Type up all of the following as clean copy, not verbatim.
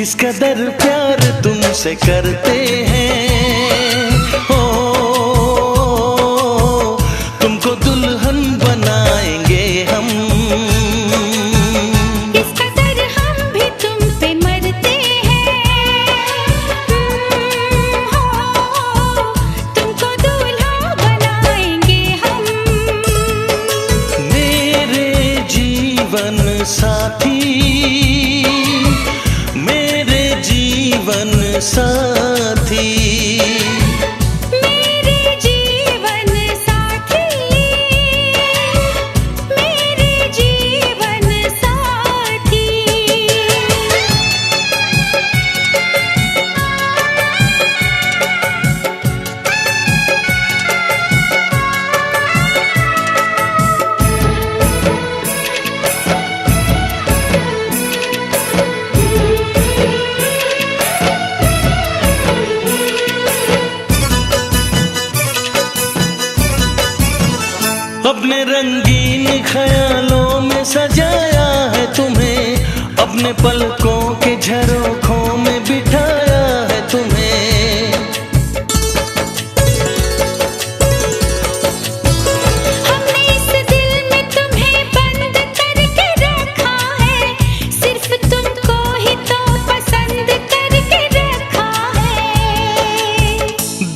इस कदर प्यार तुमसे करते हैं, ओ तुमको दुल्हन बनाएंगे हम। इस कदर हम भी तुम पे मरते हैं, हो तुमको दूल्हा बनाएंगे हम। मेरे जीवन साथी, मेरे जीवन साथी, मेरे जीवन साथी, मेरे जीवन साथी। अपने रंगीन ख्यालों में सजाया है तुम्हें, अपने पलकों के झरोखों में बिठाया है तुम्हें। हमने इस दिल में तुम्हें बंद करके रखा है, सिर्फ तुमको ही तो पसंद करके रखा है।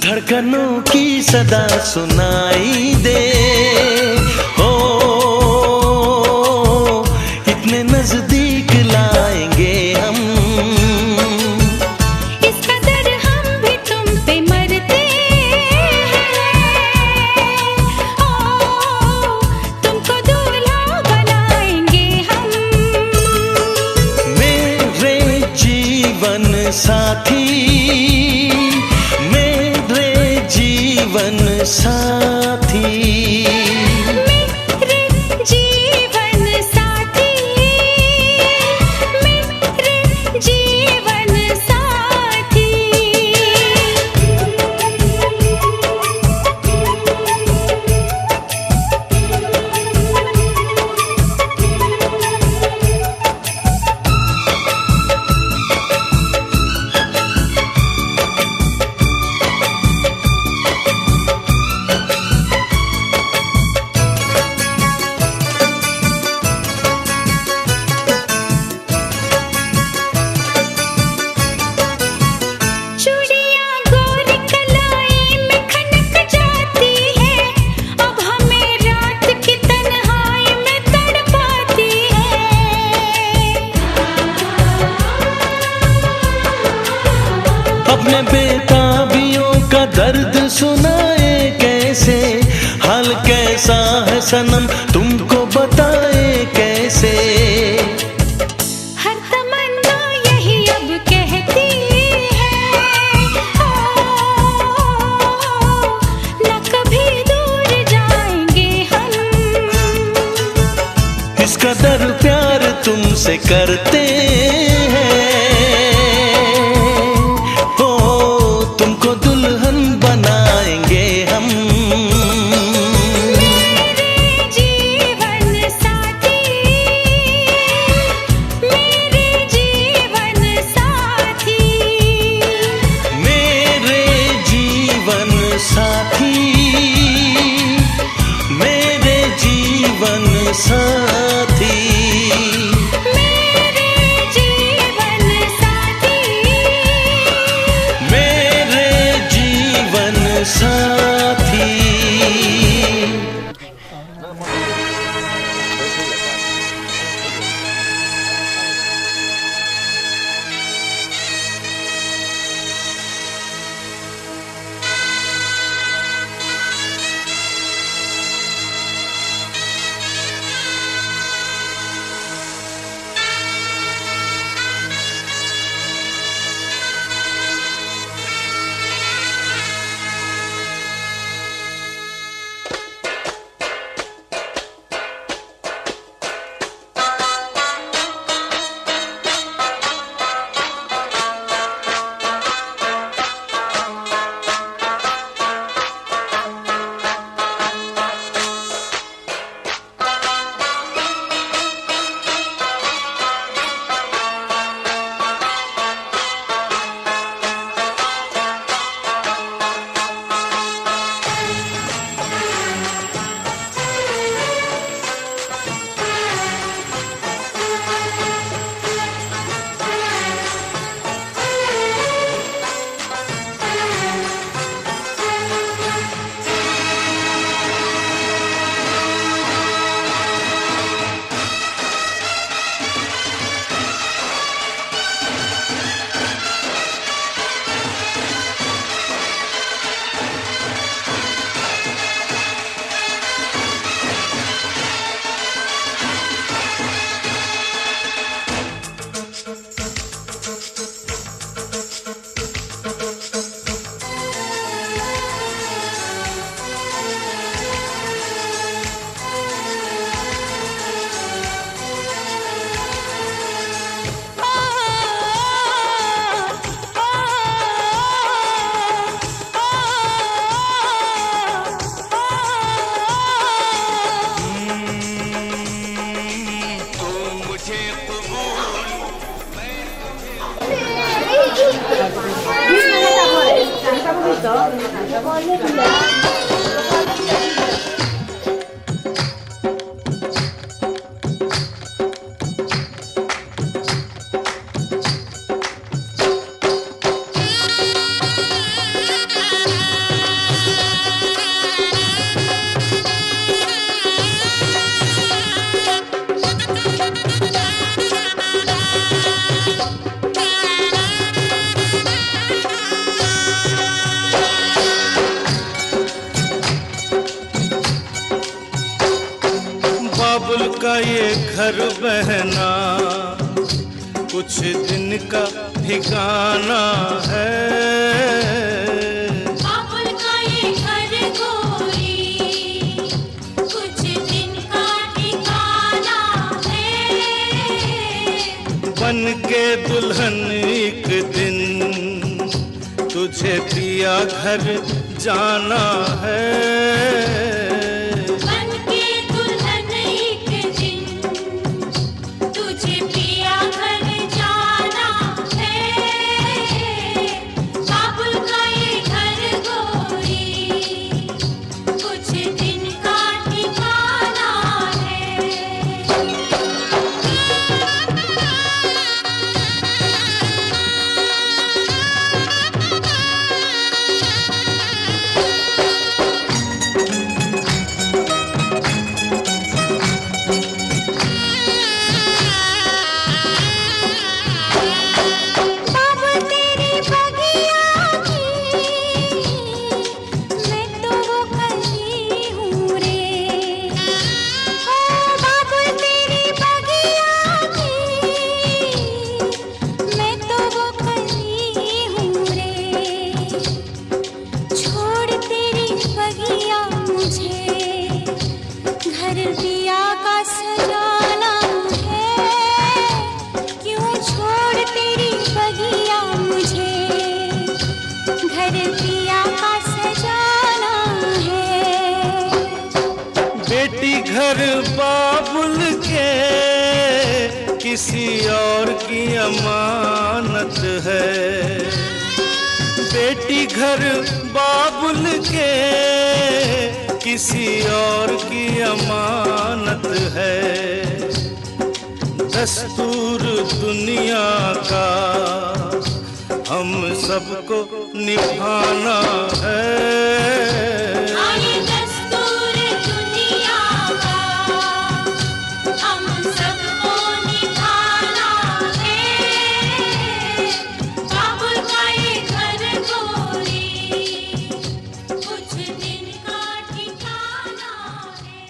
धड़कनों की सदा सुनाई दे, ओ इतने नजदीक लाएंगे हम। इस कदर हम भी तुम पे मरते हैं, ओ तुमको दूल्हा बनाएंगे हम। मेरे जीवन साथी, मेरे जीवन साथी, मेरे जीवन साथी, मेरे जीवन साथी। चूड़ियां गोरी कलाई में खनक जाती है, अब हमें रात की तन्हाई में तड़पाती है। अपने बेताबियों का दर्द सुनाए कैसे, हाल कैसा है सनम तुमको बताए कैसे। हर तमन्ना यही अब कहती है, ओ न कभी दूर जाएंगे हम। इस कदर प्यार तुमसे करते हैं, ओ तुमको दुल्हन बनाएंगे हम। मेरे जीवन साथी, मेरे जीवन साथी, मेरे जीवन साथी, मेरे जीवन बाबुल का ये घर बहना कुछ दिन का ठिकाना है। बाबुल का ये घर गोरी कुछ दिन का ठिकाना है। बन के दुल्हन एक दिन तुझे पिया घर जाना है। बन के दुल्हन एक दिन तुझे पिया घर जाना है। बाबुल का ये घर गोरी कुछ दिन का ठिकाना है। बाबुल तेरी बगिया की मैं तो वो कली हूँ रे। ओ बाबुल तेरी बगिया की मैं तो वो कली हूँ रे। छोड़ तेरी बगिया मुझे घर दिया का सजाना है। क्यों छोड़ तेरी बगिया मुझे घर दिया का सजाना है। बेटी घर बाबुल के किसी और की अमानत है। बेटी घर बाबुल के किसी और की अमानत है। दस्तूर दुनिया का हम सबको निभाना है। आए दस्तूर दुनिया का हम सबको निभाना है। बाबुल का ये घर गोरी कुछ दिन का ठिकाना है।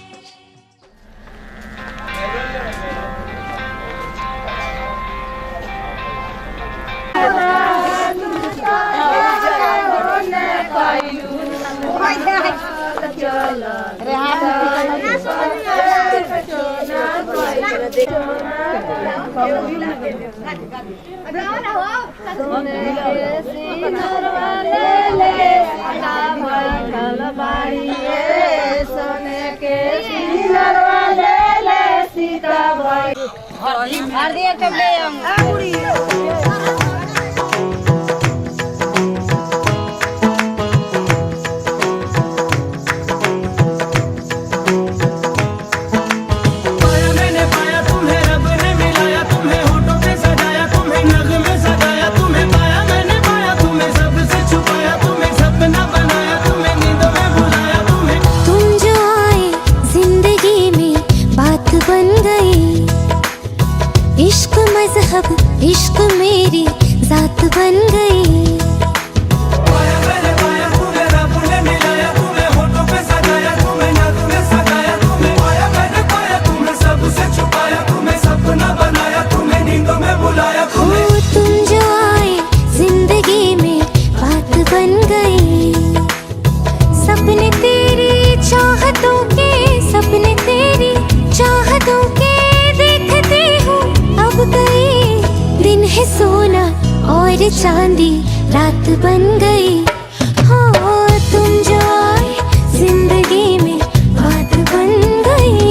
तुम जो आए जिंदगी में बात बन गई। इश्क मजहब इश्क मेरी जात बन गई। हो तुम जो आए जिंदगी में बात बन गई। सपने तेरी चाहतों के सपने तेरी चाहतों के देखती हूँ अब गई। दिन है सोना और चांदी रात बन गई। हो तुम जो आए जिंदगी में बात बन गई।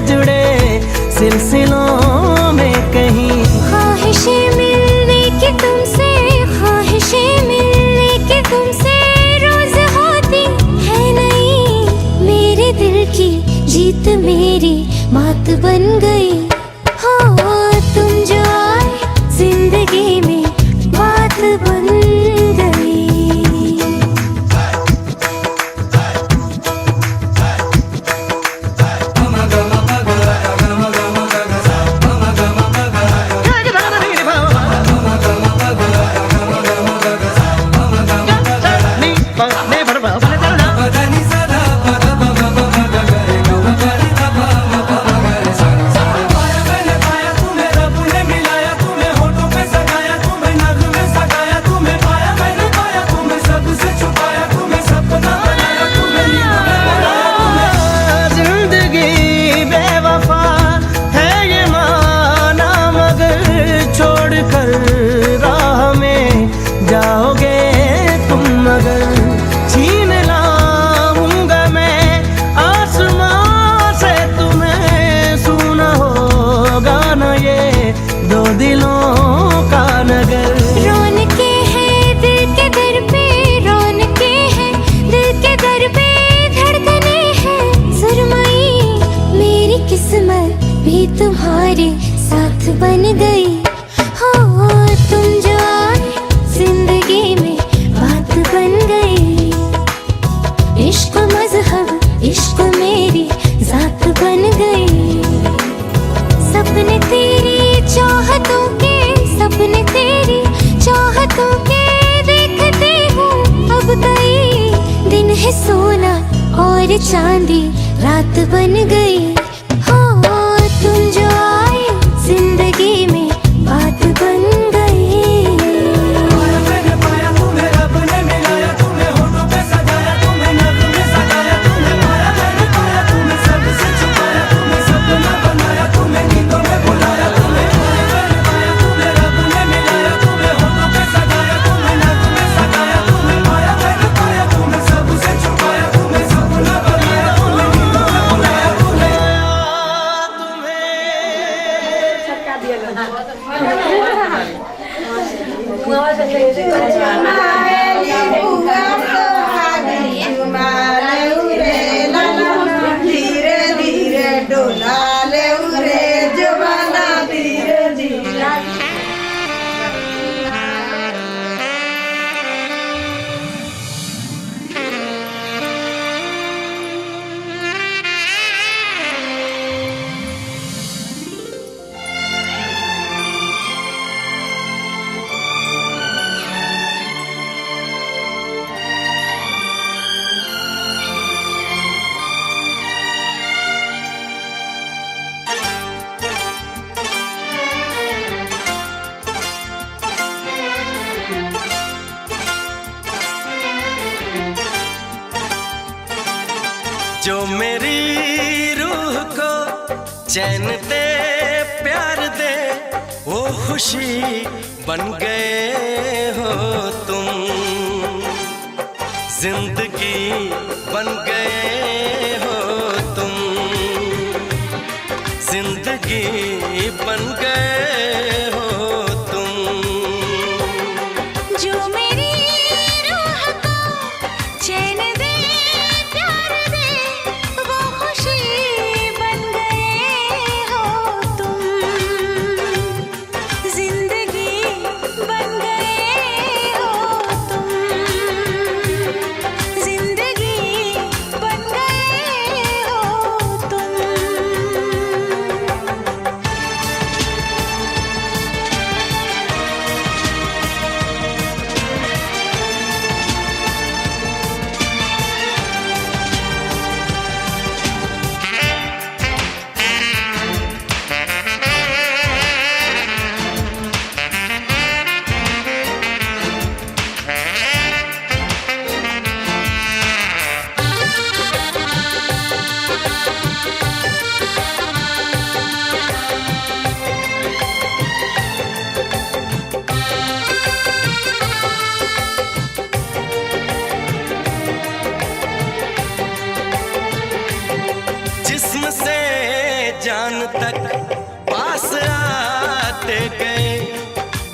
जुड़े सिलसिलों में कहीं। ख्वाहिशें मिलने की तुमसे, ख्वाहिशें मिलने की तुमसे रोज होती है नहीं। मेरे दिल की जीत मेरी मात बन गई। हो तुम जो आए जिंदगी में बात बन गई। तुम्हारे साथ बन गई। हो तुम जो आए जिंदगी में बात बन गई। इश्क मजहब इश्क मेरी जात बन गई। सपने तेरी चाहतों के, सपने तेरी चाहतों के देखते हूँ अब कई दिन है सोना और चांदी रात बन गई। तुम जो आए जिंदगी में बात बन गई। मैंने पाया तुम्हें रब ने मिलाया, तुम्हें होठों पे सजाया, तुम्हें नगमे सजाया, तुम्हें पाया मैंने पाया, तुम्हें सबसे छुपाया, तुम्हें सपना बनाया, तुम्हें नींदों में बुलाया, तुम्हें मैंने पाया तुम्हें रब ने मिलाया, तुम्हें होठों पे सजाया, तुम्हें नगमे सजाया, तुम्हें पाया मैंने पाया, तुम्हें सबसे छुपाया, तुम्हें सपना बनाया, तुम्हें नींदों में बुलाया, तुम्हें धीरे धीरे डोला ले उरे जवाना धीरे धीरे। जो मेरी रूह को चैन दे प्यार दे वो खुशी बन गए हो तुम। जिंदगी बन गए हो तुम, जिंदगी बन गए हो तुम। जो मेरी रूह को चैन दे प्यार दे वो खुशी बन गए हो तुम। जिंदगी बन गए हो तुम, जिंदगी बन गए हो तुम। तक पास आते गए,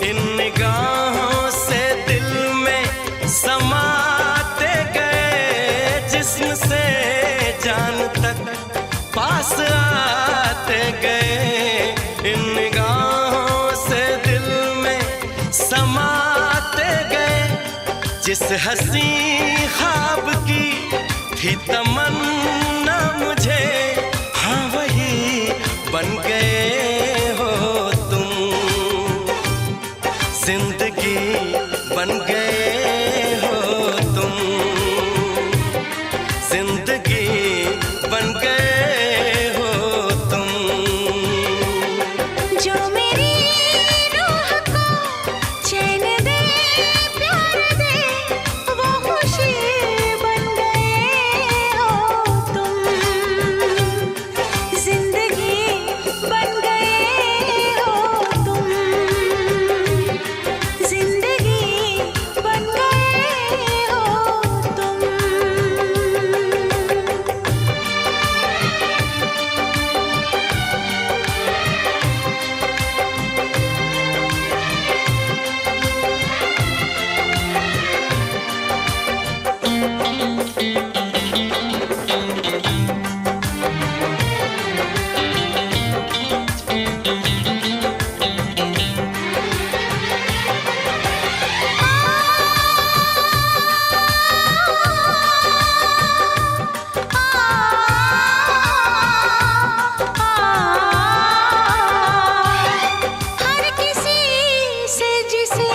इन निगाहों से दिल में समाते गए। जिस्म से जान तक पास आते गए, इन निगाहों से दिल में समाते गए। जिस हंसी ख्वाब की थी तमन्ना मुझे, हाँ वही बन गए हो तुम। जिंदगी बन गए हो तुम, जिंदगी बन गए हो तुम। जो मेरी रूह को चैन दे, प्यार दे, वो खुशी बन गए हो तुम। जिंदगी बन गए हो तुम, जिंदगी बन गए हो तुम। हर किसी से जिसे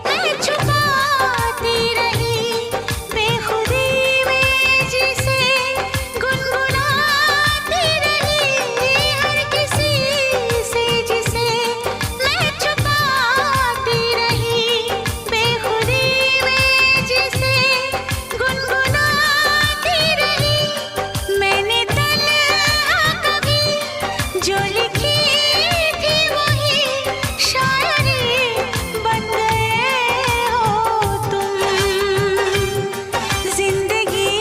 मैं छुपाती रही, बेखुदी में जिसे गुनगुनाती रही। हर किसी से जिसे मैं छुपाती रही, बेखुदी में जिसे गुनगुनाती रही। मैंने तन्हा कभी जो लिखी थी वही शायरी बन गए हो तुम। जिंदगी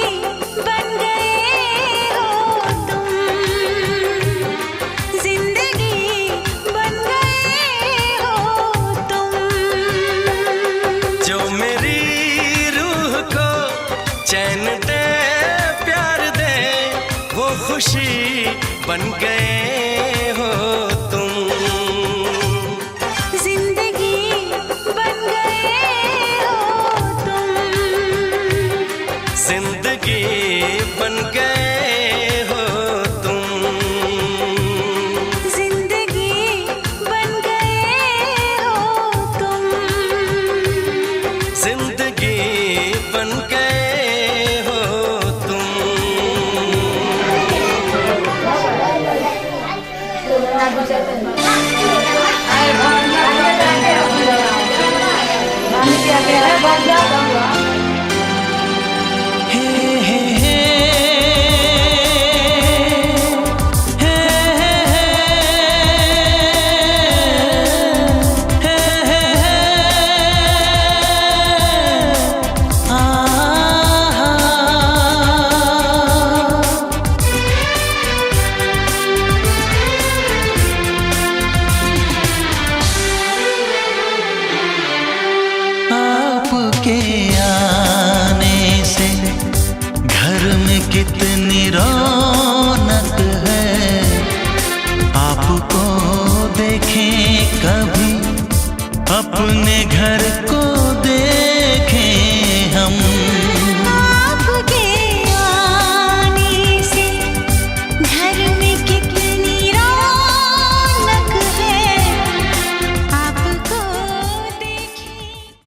बन गए हो तुम, जिंदगी बन गए हो तुम। जो मेरी रूह को चैन दे, प्यार दे, वो खुशी बन गए हो तुम। जिंदगी बन गए हो तुम, जिंदगी बन गए हो तुम। जिंदगी बन गए हो तुम। जिंदगी बन गए हो तुम। आपके आने से घर में कितनी रौनक है। आपको देखें कभी अपने घर को